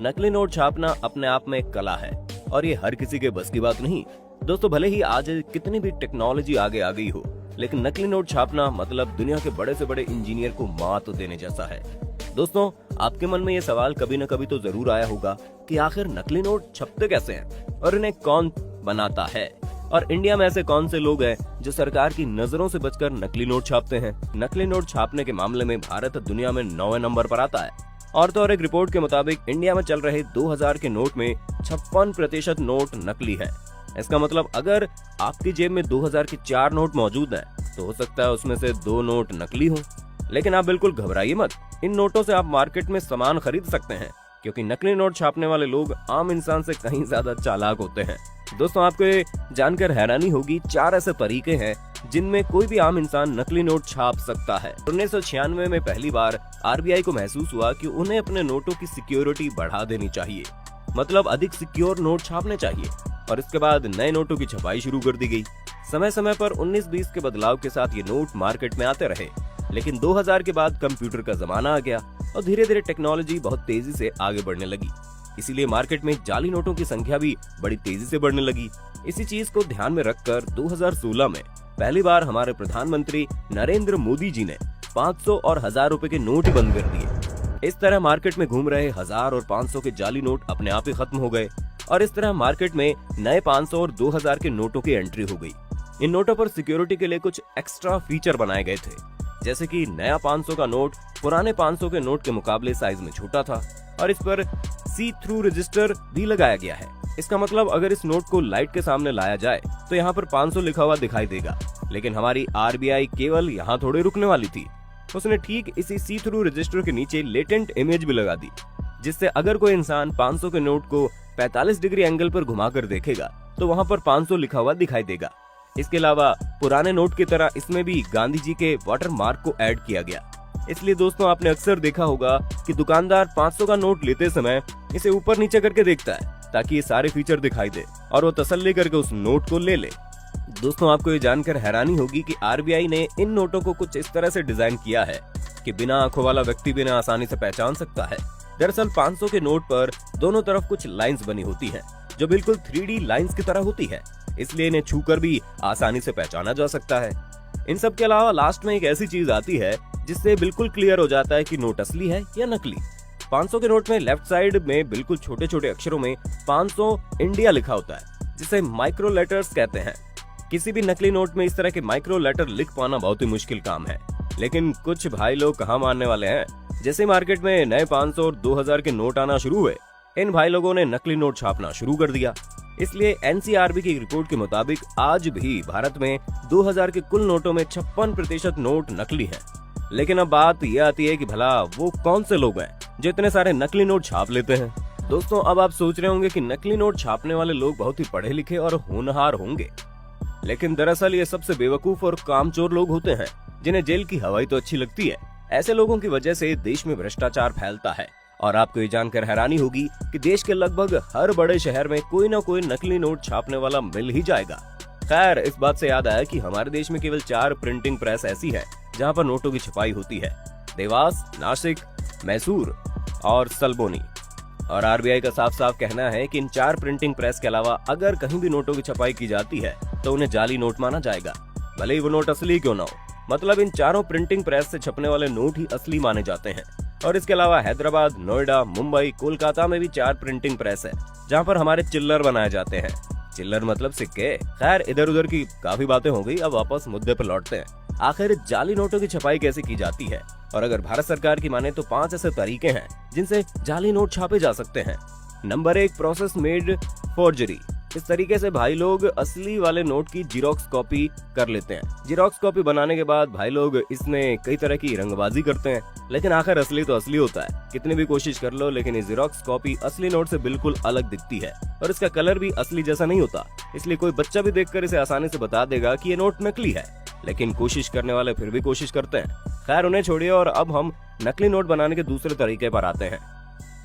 नकली नोट छापना अपने आप में एक कला है और ये हर किसी के बस की बात नहीं। दोस्तों, भले ही आज कितनी भी टेक्नोलॉजी आगे आ गई हो, लेकिन नकली नोट छापना मतलब दुनिया के बड़े से बड़े इंजीनियर को मात देने जैसा है। दोस्तों, आपके मन में ये सवाल कभी न कभी तो जरूर आया होगा कि आखिर नकली नोट छपते कैसे हैं और इन्हें कौन बनाता है, और इंडिया में ऐसे कौन से लोग हैं जो सरकार की नजरों से बचकर नकली नोट छापते हैं। नकली नोट छापने के मामले में भारत दुनिया में 9वें नंबर पर आता है। और तो और एक रिपोर्ट के मुताबिक इंडिया में चल रहे 2000 के नोट में 56% नोट नकली है। इसका मतलब अगर आपकी जेब में 2000 के 4 नोट मौजूद हैं, तो हो सकता है उसमें से 2 नोट नकली हों। लेकिन आप बिल्कुल घबराइए मत, इन नोटों से आप मार्केट में सामान खरीद सकते हैं, क्योंकि नकली नोट छापने वाले लोग आम इंसान से कहीं ज्यादा चालाक होते हैं। दोस्तों, आपको ये जानकर हैरानी होगी, 4 ऐसे तरीके हैं जिनमें कोई भी आम इंसान नकली नोट छाप सकता है। 1996 में पहली बार आरबीआई को महसूस हुआ कि उन्हें अपने नोटों की सिक्योरिटी बढ़ा देनी चाहिए, मतलब अधिक सिक्योर नोट छापने चाहिए, और इसके बाद नए नोटों की छपाई शुरू कर दी गई। समय समय पर 19-20 के बदलाव के साथ ये नोट मार्केट में आते रहे, लेकिन 2000 के बाद कंप्यूटर का जमाना आ गया और धीरे धीरे टेक्नोलॉजी बहुत तेजी से आगे बढ़ने लगी। इसीलिए मार्केट में जाली नोटों की संख्या भी बड़ी तेजी से बढ़ने लगी। इसी चीज को ध्यान में रखकर 2016 में पहली बार हमारे प्रधानमंत्री नरेंद्र मोदी जी ने 500 और 1000 रुपए के नोट ही बंद कर दिए। इस तरह मार्केट में घूम रहे 1000 और 500 के जाली नोट अपने आप ही खत्म हो गए और इस तरह मार्केट में नए 500 और 2000 के नोटों की एंट्री हो गई। इन नोटों पर सिक्योरिटी के लिए कुछ एक्स्ट्रा फीचर बनाए गए थे, जैसे कि नया 500 का नोट पुराने 500 के नोट के मुकाबले साइज में छोटा था और इस पर सी थ्रू रजिस्टर भी लगाया गया है। इसका मतलब अगर इस नोट को लाइट के सामने लाया जाए तो यहाँ पर 500 लिखा हुआ दिखाई देगा। लेकिन हमारी आरबीआई केवल यहाँ थोड़े रुकने वाली थी, उसने ठीक इसी सी थ्रू रजिस्टर के नीचे लेटेंट इमेज भी लगा दी, जिससे अगर कोई इंसान 500 के नोट को 45 डिग्री एंगल पर घुमाकर देखेगा तो वहाँ पर 500 लिखा हुआ दिखाई देगा। इसके अलावा पुराने नोट की तरह इसमें भी गांधी जी के वाटर मार्क को ऐड किया गया। इसलिए दोस्तों, आपने अक्सर देखा होगा कि दुकानदार 500 का नोट लेते समय इसे ऊपर नीचे करके देखता है ताकि ये सारे फीचर दिखाई दे और वो तसल्ली करके उस नोट को ले ले। दोस्तों, आपको ये जानकर हैरानी होगी कि आरबीआई ने इन नोटों को कुछ इस तरह से डिजाइन किया है कि बिना आंखों वाला व्यक्ति भी इन्हें आसानी से पहचान सकता है। दरअसल 500 के नोट पर दोनों तरफ कुछ लाइंस बनी होती हैं, जो बिल्कुल 3D लाइंस की तरह होती है, इसलिए इन्हें छूकर भी आसानी से पहचाना जा सकता है। इन सब के अलावा लास्ट में एक ऐसी चीज आती है जिससे बिल्कुल क्लियर हो जाता है कि नोट असली है या नकली। 500 के नोट में लेफ्ट साइड में बिल्कुल छोटे छोटे अक्षरों में 500 इंडिया लिखा होता है, जिसे माइक्रो लेटर्स कहते हैं। किसी भी नकली नोट में इस तरह के माइक्रो लेटर लिख पाना बहुत ही मुश्किल काम है, लेकिन कुछ भाई लोग कहाँ मानने वाले हैं। जैसे मार्केट में नए 500 और 2000 के नोट आना शुरू हुए, इन भाई लोगों ने नकली नोट छापना शुरू कर दिया। इसलिए एनसीआरबी की रिपोर्ट के मुताबिक आज भी भारत में 2000 के कुल नोटों में 56% नोट नकली हैं। लेकिन अब बात यह आती है कि भला वो कौन से लोग हैं जो इतने सारे नकली नोट छाप लेते हैं। दोस्तों, अब आप सोच रहे होंगे कि नकली नोट छापने वाले लोग बहुत ही पढ़े लिखे और होनहार होंगे, लेकिन दरअसल ये सबसे बेवकूफ और कामचोर लोग होते हैं जिन्हें जेल की हवाई तो अच्छी लगती है। ऐसे लोगों की वजह से देश में भ्रष्टाचार फैलता है और आपको ये जानकर हैरानी होगी कि देश के लगभग हर बड़े शहर में कोई न कोई नकली नोट छापने वाला मिल ही जाएगा। खैर, इस बात से याद आया कि हमारे देश में केवल 4 प्रिंटिंग प्रेस ऐसी है जहाँ पर नोटों की छपाई होती है: देवास, नासिक, मैसूर और सलबोनी। और आरबीआई का साफ साफ कहना है कि इन 4 प्रिंटिंग प्रेस के अलावा अगर कहीं भी नोटों की छपाई की जाती है तो उन्हें जाली नोट माना जाएगा, भले ही वो नोट असली क्यों ना हो। मतलब इन चारों प्रिंटिंग प्रेस से छपने वाले नोट ही असली माने जाते हैं। और इसके अलावा हैदराबाद, नोएडा, मुंबई, कोलकाता में भी 4 प्रिंटिंग प्रेस है जहाँ पर हमारे चिल्लर बनाए जाते हैं। चिल्लर मतलब सिक्के। खैर, इधर उधर की काफी बातें हो गई, अब वापस मुद्दे पर लौटते हैं। आखिर जाली नोटों की छपाई कैसे की जाती है, और अगर भारत सरकार की माने तो 5 ऐसे तरीके हैं जिनसे जाली नोट छापे जा सकते हैं। Number 1, process made forgery. इस तरीके से भाई लोग असली वाले नोट की जीरोक्स कॉपी कर लेते हैं। जीरोक्स कॉपी बनाने के बाद भाई लोग इसमें कई तरह की रंगबाजी करते हैं, लेकिन आखिर असली तो असली होता है। कितनी भी कोशिश कर लो, लेकिन ये जीरोक्स कॉपी असली नोट से बिल्कुल अलग दिखती है और इसका कलर भी असली जैसा नहीं होता। इसलिए कोई बच्चा भी देखकर इसे आसानी से बता देगा कि ये नोट नकली है, लेकिन कोशिश करने वाले फिर भी कोशिश करते हैं। खैर, उन्हें छोड़िए और अब हम नकली नोट बनाने के दूसरे तरीके पर आते हैं।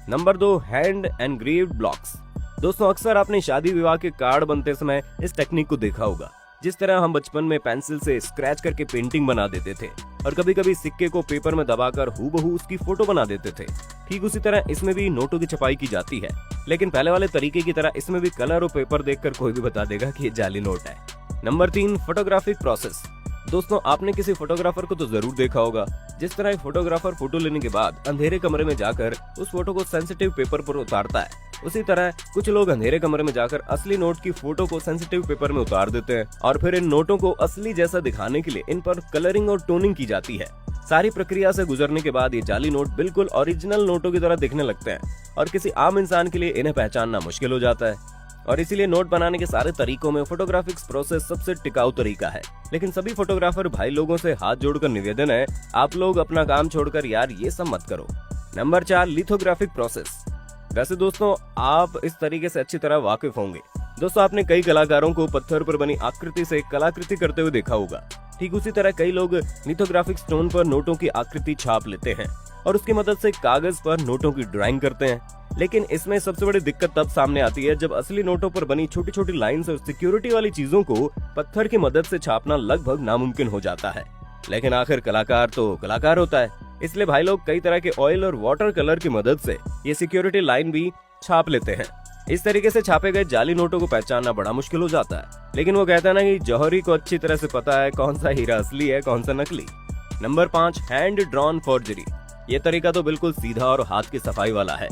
Number 2, hand engraved blocks. दोस्तों, अक्सर आपने शादी विवाह के कार्ड बनते समय इस टेक्निक को देखा होगा। जिस तरह हम बचपन में पेंसिल से स्क्रैच करके पेंटिंग बना देते थे और कभी कभी सिक्के को पेपर में दबाकर हूबहू उसकी फोटो बना देते थे, ठीक उसी तरह इसमें भी नोटों की छपाई की जाती है। लेकिन पहले वाले तरीके की तरह इसमें भी कलर और पेपर देखकर कोई भी बता देगा कि ये जाली नोट है। Number 3, photographic process. दोस्तों, आपने किसी फोटोग्राफर को तो जरूर देखा होगा। जिस तरह एक फोटोग्राफर फोटो लेने के बाद अंधेरे कमरे में जाकर उस फोटो को सेंसिटिव पेपर पर उतारता है, उसी तरह कुछ लोग अंधेरे कमरे में जाकर असली नोट की फोटो को सेंसिटिव पेपर में उतार देते हैं और फिर इन नोटों को असली जैसा दिखाने के लिए इन पर कलरिंग और टोनिंग की जाती है। सारी प्रक्रिया से गुजरने के बाद ये जाली नोट बिल्कुल ओरिजिनल नोटों की तरह दिखने लगते हैं और किसी आम इंसान के लिए इन्हें पहचानना मुश्किल हो जाता है। और इसीलिए नोट बनाने के सारे तरीकों में फोटोग्राफिक्स प्रोसेस सबसे टिकाऊ तरीका है। लेकिन सभी फोटोग्राफर भाई लोगों से हाथ जोड़कर निवेदन है, आप लोग अपना काम छोड़कर यार ये सब मत करो। Number 4, lithographic process. वैसे दोस्तों, आप इस तरीके से अच्छी तरह वाकिफ होंगे। दोस्तों, आपने कई कलाकारों को पत्थर पर बनी आकृति से कलाकृति करते हुए देखा होगा। ठीक उसी तरह कई लोग लिथोग्राफिक स्टोन पर नोटों की आकृति छाप लेते हैं और उसकी मदद से कागज पर नोटों की ड्राइंग करते हैं। लेकिन इसमें सबसे बड़ी दिक्कत तब सामने आती है जब असली नोटों पर बनी छोटी छोटी लाइंस और सिक्योरिटी वाली चीजों को पत्थर की मदद से छापना लगभग नामुमकिन हो जाता है। लेकिन आखिर कलाकार तो कलाकार होता है, इसलिए भाई लोग कई तरह के ऑयल और वाटर कलर की मदद से ये सिक्योरिटी लाइन भी छाप लेते हैं। इस तरीके से छापे गए जाली नोटों को पहचानना बड़ा मुश्किल हो जाता है। लेकिन वो कहता है ना कि जौहरी को अच्छी तरह से पता है कौन सा हीरा असली है कौन सा नकली। Number 5, hand drawn forgery. ये तरीका तो बिल्कुल सीधा और हाथ की सफाई वाला है,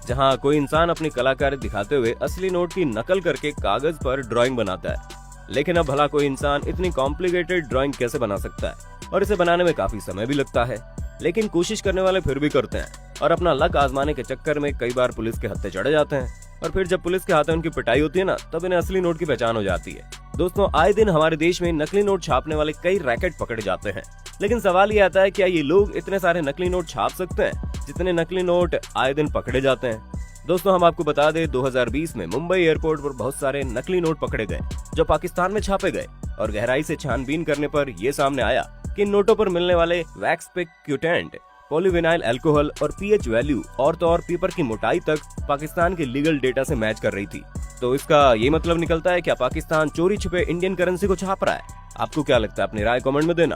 जहां कोई इंसान अपनी कलाकारी दिखाते हुए असली नोट की नकल करके कागज पर ड्राइंग बनाता है। लेकिन अब भला कोई इंसान इतनी कॉम्प्लिकेटेड ड्राइंग कैसे बना सकता है, और इसे बनाने में काफी समय भी लगता है। लेकिन कोशिश करने वाले फिर भी करते हैं और अपना लक आजमाने के चक्कर में कई बार पुलिस के हत्थे चढ़े जाते हैं और फिर जब पुलिस के हाथों उनकी पिटाई होती है ना, तब इन्हें असली नोट की पहचान हो जाती है। दोस्तों, आए दिन हमारे देश में नकली नोट छापने वाले कई रैकेट पकड़े जाते हैं। लेकिन सवाल ये आता है, क्या ये लोग इतने सारे नकली नोट छाप सकते हैं जितने नकली नोट आए दिन पकड़े जाते हैं? दोस्तों, हम आपको बता दें, 2020 में मुंबई एयरपोर्ट पर बहुत सारे नकली नोट पकड़े गए जो पाकिस्तान में छापे गए और गहराई से छानबीन करने पर यह सामने आया कि इन नोटों पर मिलने वाले वैक्स पिक क्यूटेंट, पॉलीविनाइल अल्कोहल और पीएच वैल्यू और तो और पेपर की मोटाई तक पाकिस्तान के लीगल डेटा से मैच कर रही थी। तो इसका ये मतलब निकलता है क्या पाकिस्तान चोरी छिपे इंडियन करेंसी को छाप रहा है? आपको क्या लगता है? अपनी राय कमेंट में देना।